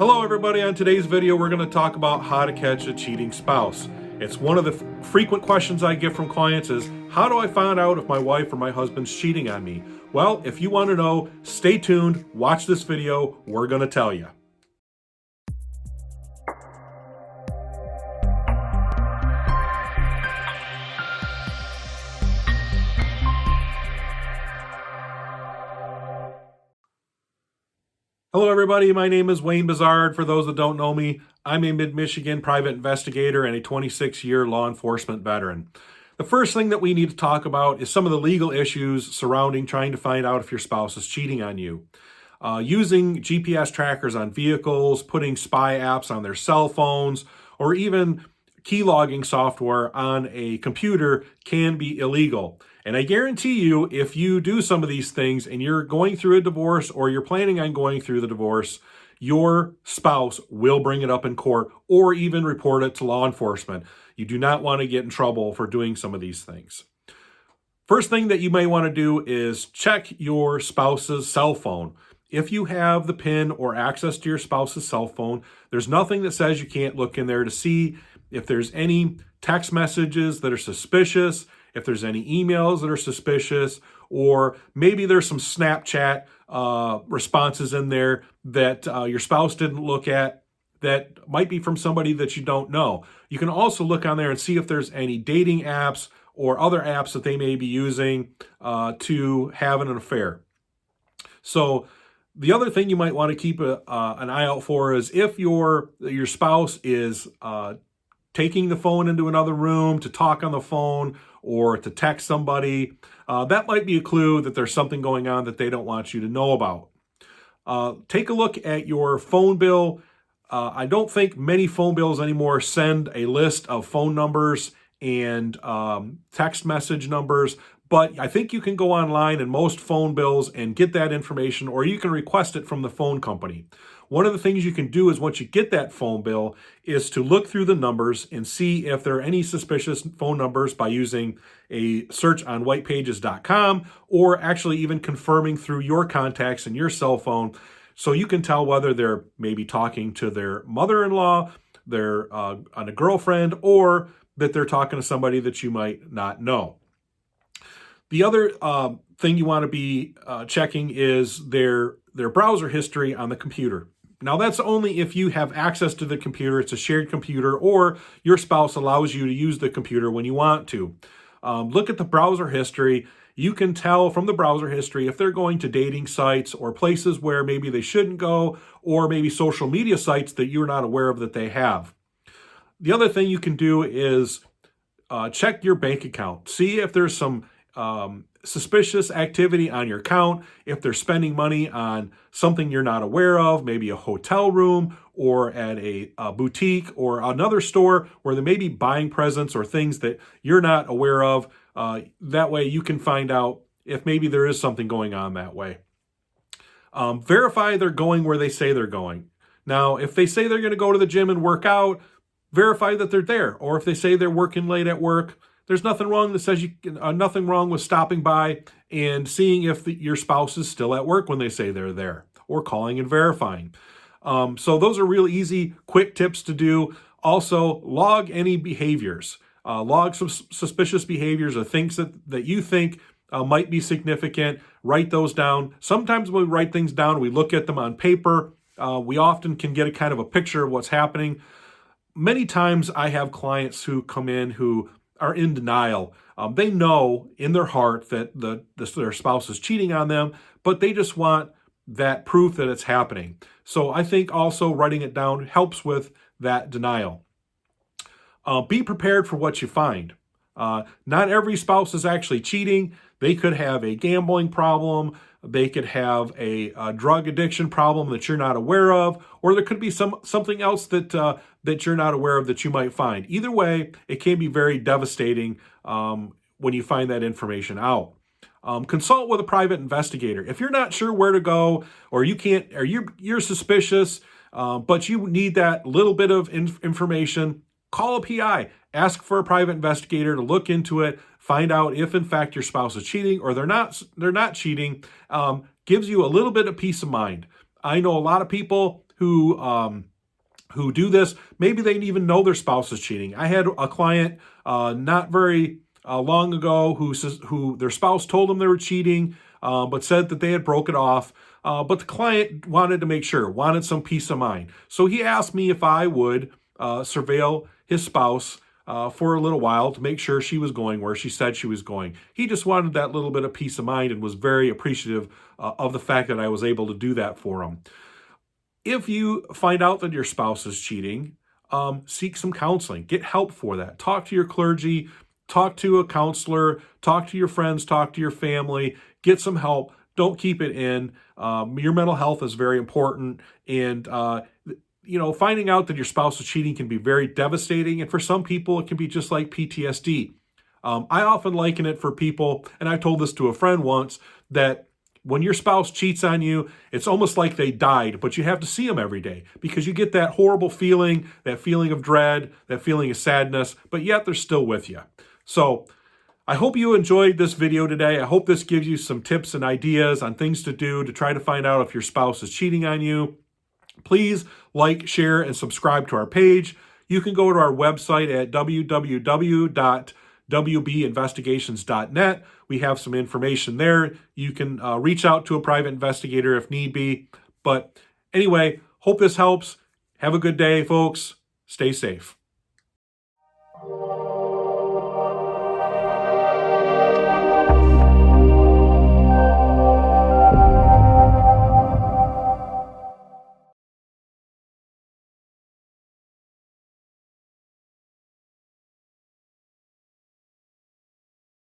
Hello everybody, on today's video we're going to talk about how to catch a cheating spouse. It's one of the frequent questions I get from clients is, how do I find out if my wife or my husband's cheating on me? Well, if you want to know, stay tuned, watch this video, we're going to tell you. Hello everybody, my name is Wayne Bisard. For those that don't know me, I'm a Mid-Michigan private investigator and a 26-year law enforcement veteran. The first thing that we need to talk about is some of the legal issues surrounding trying to find out if your spouse is cheating on you. Using GPS trackers on vehicles, putting spy apps on their cell phones, or even key logging software on a computer can be illegal. And I guarantee you, if you do some of these things and you're going through a divorce or you're planning on going through the divorce, your spouse will bring it up in court or even report it to law enforcement. You do not want to get in trouble for doing some of these things. First thing that you may want to do is check your spouse's cell phone. If you have the PIN or access to your spouse's cell phone, there's nothing that says you can't look in there to see if there's any text messages that are suspicious, if there's any emails that are suspicious, or maybe there's some Snapchat responses in there that your spouse didn't look at that might be from somebody that you don't know. You can also look on there and see if there's any dating apps or other apps that they may be using to have an affair. So the other thing you might want to keep an eye out for is if your spouse is taking the phone into another room to talk on the phone or to text somebody, that might be a clue that there's something going on that they don't want you to know about. Take a look at your phone bill. I don't think many phone bills anymore send a list of phone numbers and text message numbers, but I think you can go online in most phone bills and get that information, or you can request it from the phone company. One of the things you can do is once you get that phone bill is to look through the numbers and see if there are any suspicious phone numbers by using a search on whitepages.com or actually even confirming through your contacts in your cell phone, so you can tell whether they're maybe talking to their mother-in-law, their on a girlfriend, or that they're talking to somebody that you might not know. The other thing you want to be checking is their browser history on the computer. Now, that's only if you have access to the computer, it's a shared computer, or your spouse allows you to use the computer when you want to. Look at the browser history. You can tell from the browser history if they're going to dating sites or places where maybe they shouldn't go, or maybe social media sites that you're not aware of that they have. The other thing you can do is check your bank account. See if there's some suspicious activity on your account, if they're spending money on something you're not aware of, maybe a hotel room or at a boutique or another store where they may be buying presents or things that you're not aware of. That way you can find out if maybe there is something going on that way. Verify they're going where they say they're going. Now, if they say they're going to go to the gym and work out, verify that they're there. Or if they say they're working late at work, there's nothing wrong that says nothing wrong with stopping by and seeing if your spouse is still at work when they say they're there, or calling and verifying. So those are really easy, quick tips to do. Also, log any behaviors. Log some suspicious behaviors or things that you think might be significant. Write those down. Sometimes when we write things down, we look at them on paper. We often can get a kind of a picture of what's happening. Many times I have clients who come in who are in denial. They know in their heart that their spouse is cheating on them, but they just want that proof that it's happening. So I think also writing it down helps with that denial. Be prepared for what you find. Not every spouse is actually cheating. They could have a gambling problem. They could have a drug addiction problem that you're not aware of, or there could be something else that you're not aware of that you might find. Either way, it can be very devastating when you find that information out. Consult with a private investigator. If you're not sure where to go, or you're suspicious, but you need that little bit of information, call a PI. Ask for a private investigator to look into it, find out if in fact your spouse is cheating or they're not cheating. Gives you a little bit of peace of mind. I know a lot of people who do this, maybe they didn't even know their spouse is cheating. I had a client not very long ago who their spouse told them they were cheating, but said that they had broke it off. But the client wanted to make sure, wanted some peace of mind. So he asked me if I would surveil his spouse for a little while to make sure she was going where she said she was going. He just wanted that little bit of peace of mind and was very appreciative of the fact that I was able to do that for him. If you find out that your spouse is cheating, seek some counseling. Get help for that. Talk to your clergy, talk to a counselor, talk to your friends, talk to your family. Get some help. Don't keep it in. Your mental health is very important. And, finding out that your spouse is cheating can be very devastating. And for some people, it can be just like PTSD. I often liken it for people, and I told this to a friend once, that when your spouse cheats on you, it's almost like they died, but you have to see them every day because you get that horrible feeling, that feeling of dread, that feeling of sadness, but yet they're still with you. So I hope you enjoyed this video today. I hope this gives you some tips and ideas on things to do to try to find out if your spouse is cheating on you. Please like, share, and subscribe to our page. You can go to our website at www.wbinvestigations.net. We have some information there. You can reach out to a private investigator if need be. But anyway, hope this helps. Have a good day, folks. Stay safe.